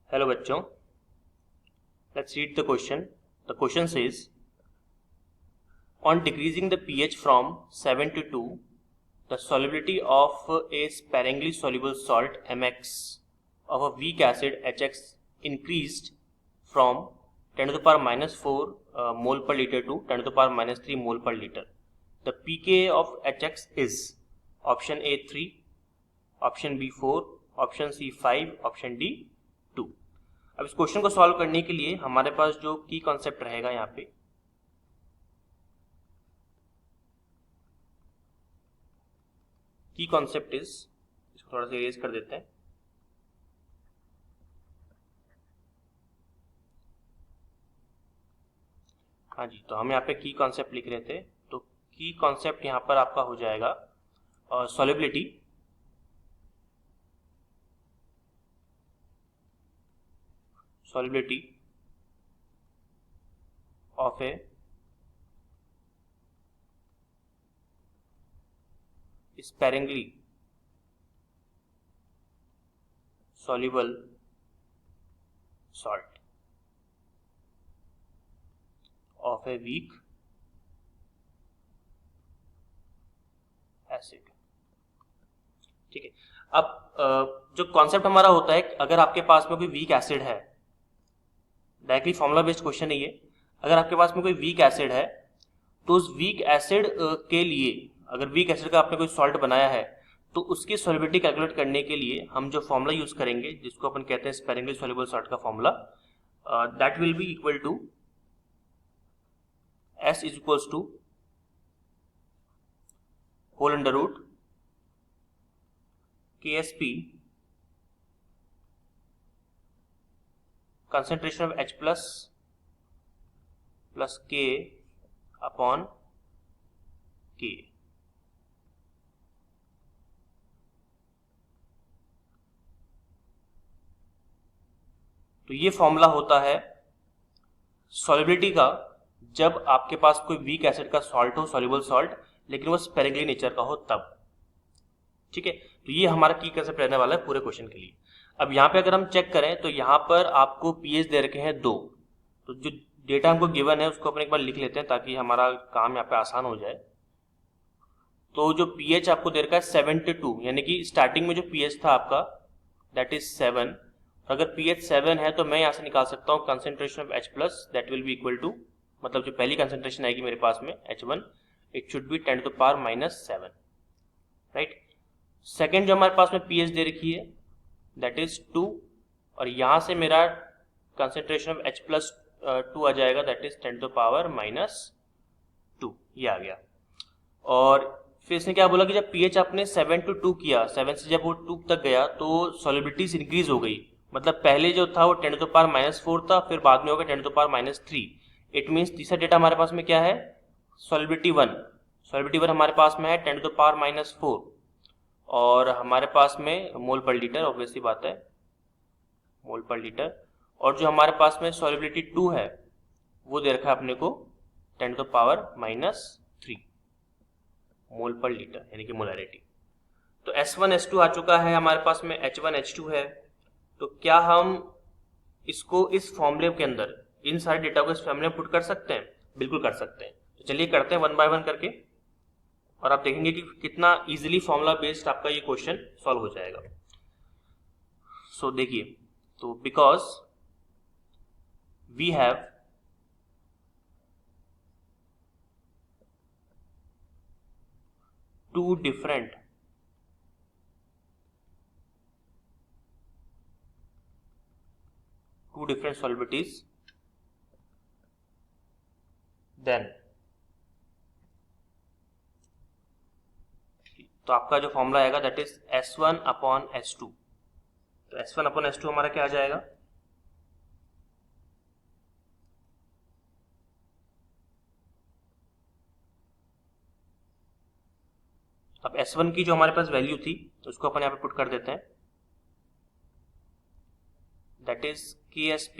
Hello बच्चों, let's read the question. The question says, on decreasing the pH from 7 to 2, the solubility of a sparingly soluble salt Mx of a weak acid Hx increased from 10 to the power minus 4 mole per liter to 10 to the power minus 3 mole per liter. The pKa of Hx is option A 3, option B 4, option C 5, option D 2. अब इस question को solve करने के लिए हमारे पास जो की concept रहेगा यहाँ पे, की कॉन्सेप्ट इज, इसको थोड़ा सा इरेज कर देते हैं। हाँ जी, तो हम यहाँ पे की कॉन्सेप्ट लिख रहे थे, तो की कॉन्सेप्ट यहाँ पर आपका हो जाएगा solubility of a sparingly soluble salt of a weak acid। ठीक है, अब जो कॉन्सेप्ट हमारा होता है, अगर आपके पास में कोई वीक एसिड है, डायरेक्टली फॉर्मूला बेस्ड क्वेश्चन है ये, अगर आपके पास में कोई वीक एसिड है तो उस वीक एसिड के लिए, अगर वीक एसिड का आपने कोई सॉल्ट बनाया है तो उसकी सॉल्युबिलिटी कैलकुलेट करने के लिए हम जो फॉर्मूला यूज करेंगे, जिसको अपन कहते हैं स्पेरिंगली सॉल्युबल सॉल्ट का formula, that will be equal to S is equals to whole under root KSP concentration of H plus K upon K। तो ये फॉर्मूला होता है सॉल्युबिलिटी का, जब आपके पास कोई वीक एसिड का सॉल्ट हो, सॉल्युबल सॉल्ट, लेकिन वो स्पेरिंगली नेचर का हो तब। ठीक है, तो ये हमारा की कंसेप्ट रहने वाला है पूरे क्वेश्चन के लिए। अब यहाँ पे अगर हम चेक करें तो यहाँ पर आपको पीएच दे रखे हैं 2, तो जो डेटा हमको गिवन है उसको अपन एक बार लिख लेते हैं ताकि हमारा काम यहाँ पे आसान हो जाए। तो जो पीएच आपको दे रखा है 7 to 2, यानी कि स्टार्टिंग में जो पीएच था आपका दैट इज 7, अगर पीएच 7 है तो मैं यहाँ से निकाल सकता हूँ concentration of H plus, that will be equal to, मतलब जो पहली कंसेंट्रेशन आएगी मेरे पास में H1, it should be 10 to the power minus 7, right. Second जो हमारे पास में पीएच दे रखी है दैट इज 2, और यहां से मेरा कंसेंट्रेशन ऑफ H प्लस 2 आ जाएगा, that is 10 to the power minus 2, ये आ गया। और फिर इसने क्या बोला कि जब पीएच आपने 7 to 2 किया, 7 से जब वो 2 तक गया तो सॉल्युबिलिटी इंक्रीज हो गई, मतलब पहले जो था वो 10 to the power minus 4 था, फिर बाद में हो गया 10 to the power minus 3। It means तीसरा डेटा हमारे पास में क्या है, सॉल्युबिलिटी 1। सॉल्युबिलिटी 1 हमारे पास में है 10 to the power minus 4, और हमारे पास में मोल पर लीटर, ऑब्वियसली बात है मोल पर लीटर, और जो हमारे पास में सॉल्युबिलिटी 2 है वो दे रखा है अपने को 10 to the power minus 3 मोल पर लीटर, यानी कि मोलैरिटी। तो S1 S2 आ चुका है हमारे पास में, H1 H2 है, तो क्या हम इसको इस फॉर्मूले के अंदर, इन सारे डेटा को इस फॉर्मूले में पुट कर सकते हैं? बिल्कुल कर सकते हैं। तो चलिए करते हैं 1 by 1 करके, और आप देखेंगे कि कितना इजीली फॉर्मूला बेस्ड आपका ये क्वेश्चन सॉल्व हो जाएगा। सो देखिए, तो because we have two different solubilities, then तो आपका जो फॉर्मूला आएगा that is S1 upon S2। तो S1 upon S2 हमारा क्या आ जाएगा, अब S1 की जो हमारे पास वैल्यू थी तो उसको अपन यहाँ पे पुट कर देते हैं, that is KSP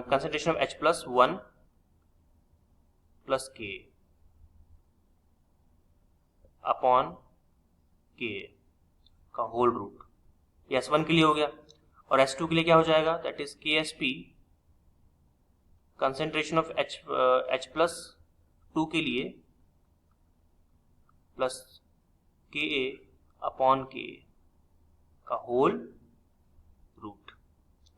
concentration of H plus 1 plus K upon K, का होल रूट। ये S1 के लिए हो गया। और S2 के लिए क्या हो जाएगा, that is KSP concentration of H+2 के लिए प्लस KA अपॉन KA का होल रूट,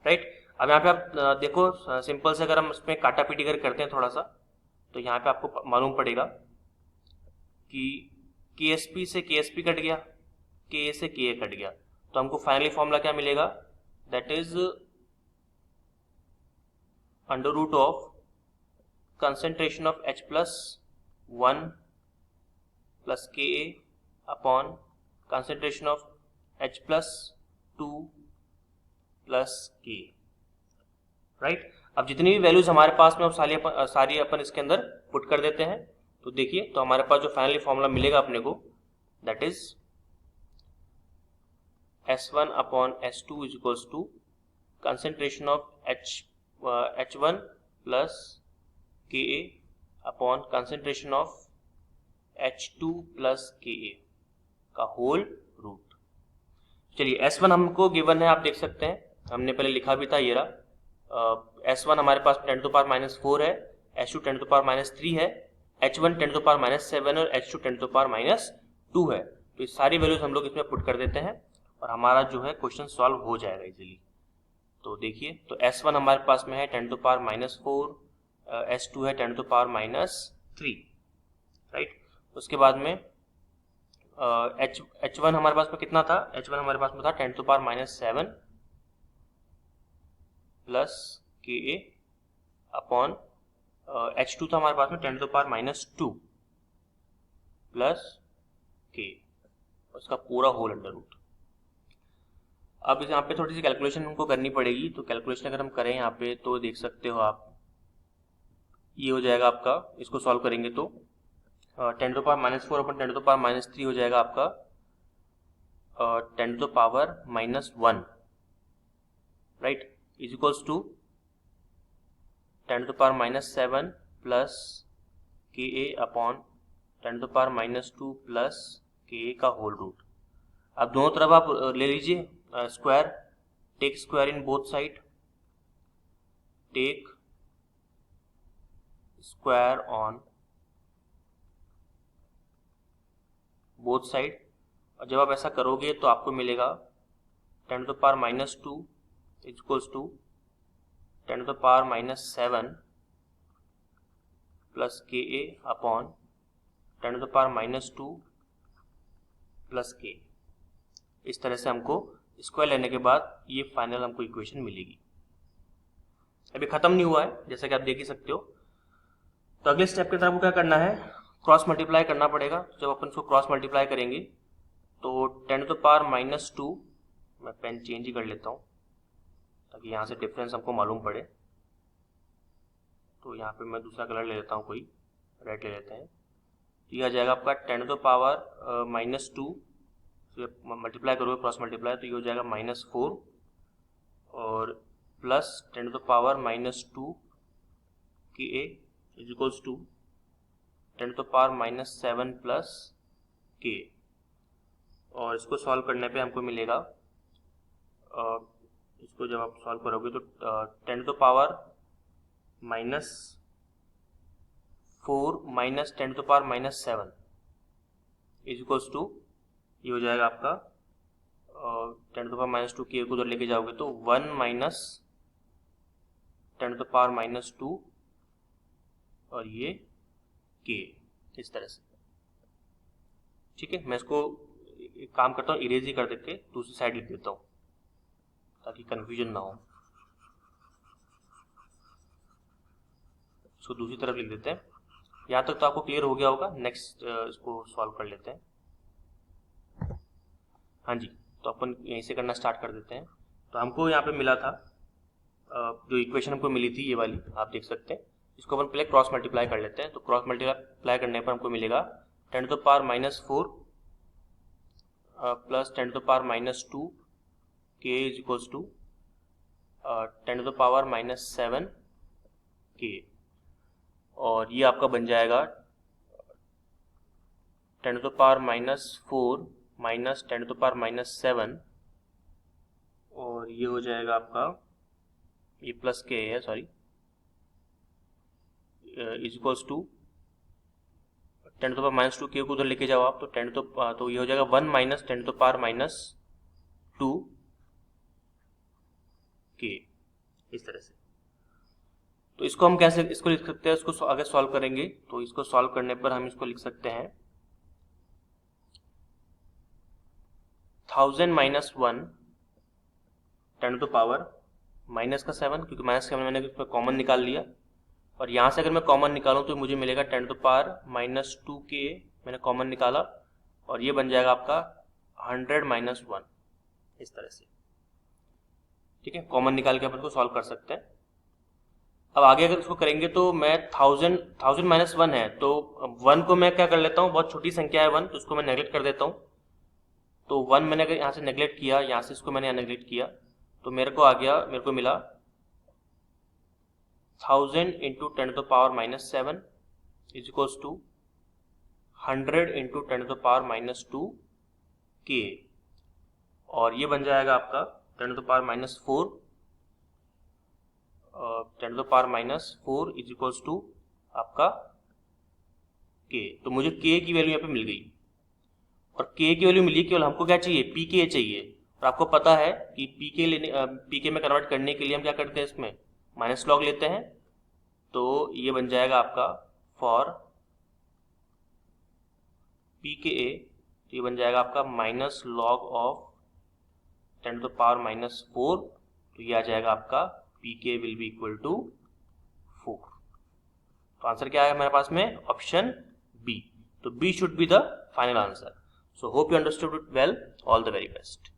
राइट। अब यहाँ पे आप देखो, सिंपल से अगर हम इसमें काटा पीटी करते हैं थोड़ा सा, तो यहाँ पे आपको मालूम पड़ेगा कि KSP से KSP कट गया, KA से KA कट गया, तो हमको फाइनली फॉर्मूला क्या मिलेगा, that is under root of concentration of H+1 plus KA upon concentration of H+2 plus K, right. अब जितनी भी वैल्यूज हमारे पास में सारी अपन इसके अंदर पुट कर देते हैं। तो देखिए, तो हमारे पास जो फाइनली फॉर्मूला मिलेगा अपने को, that is S1 upon S2 is equals to concentration of H1 plus KA upon concentration of H2 plus KA का होल रूट। चलिए, S1 हमको गिवन है, आप देख सकते हैं, हमने पहले लिखा भी था, ये रहा। S1 हमारे पास 10 टू पावर -4 है, H2 10 टू पावर -3 है, H1 10 टू पावर -7 और H2 10 टू पावर -2 है। तो ये सारी वैल्यूज हम लोग इसमें पुट कर देते हैं और हमारा जो है क्वेश्चन सॉल्व हो जाएगा इजीली। तो देखिए, तो S1 हमारे पास में है 10 टू पावर -4, S2 है 10 टू पावर -3, राइट। उसके बाद में H1 हमारे पास में कितना था, H1 हमारे पास में था 10 to power -7 plus KA upon H2 था हमारे पास में 10 टू पावर -2 प्लस K, उसका पूरा होल अंडर रूट। अब यहाँ पे थोड़ी सी कैलकुलेशन हमको करनी पड़ेगी। तो कैलकुलेशन अगर हम करें यहाँ पे, तो देख सकते हो आप, ये हो जाएगा आपका, इसको सॉल्व करेंगे तो 10 टू पावर -4 अपॉन 10 टू पावर -3 हो जाएगा आपका 10 to power -1, right, is equals to 10 to power -7 plus KA upon 10 to power -2 plus KA का होल रूट। अब दोनों तरफ आप ले लीजिए square, take square in both side, take square on both side. और जब आप ऐसा करोगे तो आपको मिलेगा 10 to power -2 equals to 10 to power -7 plus KA upon 10 to power -2 plus K। इस तरह से हमको स्क्वायर लेने के बाद ये फाइनल हमको इक्वेशन मिलेगी। अभी खत्म नहीं हुआ है, जैसा कि आप देख ही सकते हो। तो अगले स्टेप के अंदर आपको क्या करना है, क्रॉस मल्टीप्लाई करना पड़ेगा। जब अपन इसको क्रॉस मल्टीप्लाई करेंगे तो 10 टू पावर -2, मैं पेन चेंज ही कर लेता हूँ ताकि यहाँ से डिफरेंस हमको मालूम पड़े। तो यहाँ पे मैं दूसरा कलर ले लेता हूँ, कोई रेड ले लेते हैं। तो यह आ जाएगा आपका 10 टू पावर -2, मल्टीप्लाई करोगे क्रॉस मल्टीप्लाई तो ये हो जाएगा -4 और plus 10 to power -2 KA is equals to 10 to power -7 plus K। और इसको सॉल्व करने पे हमको मिलेगा, इसको जब आप सॉल्व करोगे तो 10 to power -4 minus 10 to power -7 is equals to, ये हो जाएगा आपका 10 टू पावर -2 K को उधर लेके जाओगे तो 1 माइनस 10 टू पावर -2 और ये K, इस तरह से। ठीक है, मैं इसको एक काम करता हूँ, इरेज ही कर देके दूसरी साइड लिख देता हूँ ताकि कंफ्यूजन ना हो। इसको दूसरी तरफ लिख देते हैं। यहाँ तक तो आपको क्लियर हो गया होगा। नेक्स्ट इसको सॉल्व कर लेते हैं। हाँ जी, तो अपन यहीं से करना स्टार्ट कर देते हैं। तो हमको यहाँ पे मिला था जो इक्वेशन हमको मिली थी, ये वाली आप देख सकते हैं। इसको अपन पहले क्रॉस मल्टीप्लाई कर लेते हैं। तो क्रॉस मल्टीप्लाई करने पर हमको मिलेगा 10 to power -4 plus 10 to power -2 K is equals to 10 to power -7 K। और ये आपका बन जाएगा 10 to power -4 minus 10 to power minus 7 और ये हो जाएगा आपका, ये प्लस के है sorry, is equals to 10 to power minus 2 K को उधर लेके जाओ आप, तो ये हो जाएगा 1 माइनस 10 टू पावर माइनस 2 के, इस तरह से। तो इसको हम कैसे इसको लिख सकते हैं, इसको आगे सॉल्व करेंगे तो इसको सॉल्व करने पर हम इसको लिख सकते हैं 1000 माइनस 1 10 टू पावर माइनस का 7, क्योंकि माइनस 7 मैंने कॉमन निकाल लिया, और यहाँ से अगर मैं कॉमन निकालूं तो मुझे मिलेगा 10 टू पावर माइनस 2 के, मैंने कॉमन निकाला, और ये बन जाएगा आपका 100 माइनस 1, इस तरह से। ठीक है, कॉमन निकाल के अपन को सॉल्व कर सकते हैं। अब आगे अगर इसको करेंगे तो मैं 1000 माइनस 1 है, तो 1 को मैं क्या कर लेता हूँ, बहुत छोटी संख्या है 1, तो उसको मैं नेगलेक्ट कर देता हूँ। तो 1 मैंने अगर यहाँ से नेगलेक्ट किया, यहाँ से इसको मैंने नेगलेक्ट किया, तो मेरे को मिला 1000 into 10 to power minus 7 is equals to 100 into 10 to power minus 2 K, और ये बन जाएगा आपका 10 to power minus 4 10 to power minus 4 is equals to आपका के। तो मुझे के की वैल्यू यहाँ पे मिल गई, और के की वैल्यू मिली, केवल हमको क्या चाहिए, पी के चाहिए। और आपको पता है कि पी के में कन्वर्ट करने के लिए हम क्या करते हैं, इसमें माइनस लॉग लेते हैं। तो ये बन जाएगा आपका फॉर पी के ए, तो ये बन जाएगा आपका minus log of 10 to power minus 4, तो ये आ जाएगा आपका पी के विल बी इक्वल टू 4। तो आंसर क्या है हमारे पास में, ऑप्शन बी। तो B should be the final answer. So hope you understood it well. All the very best.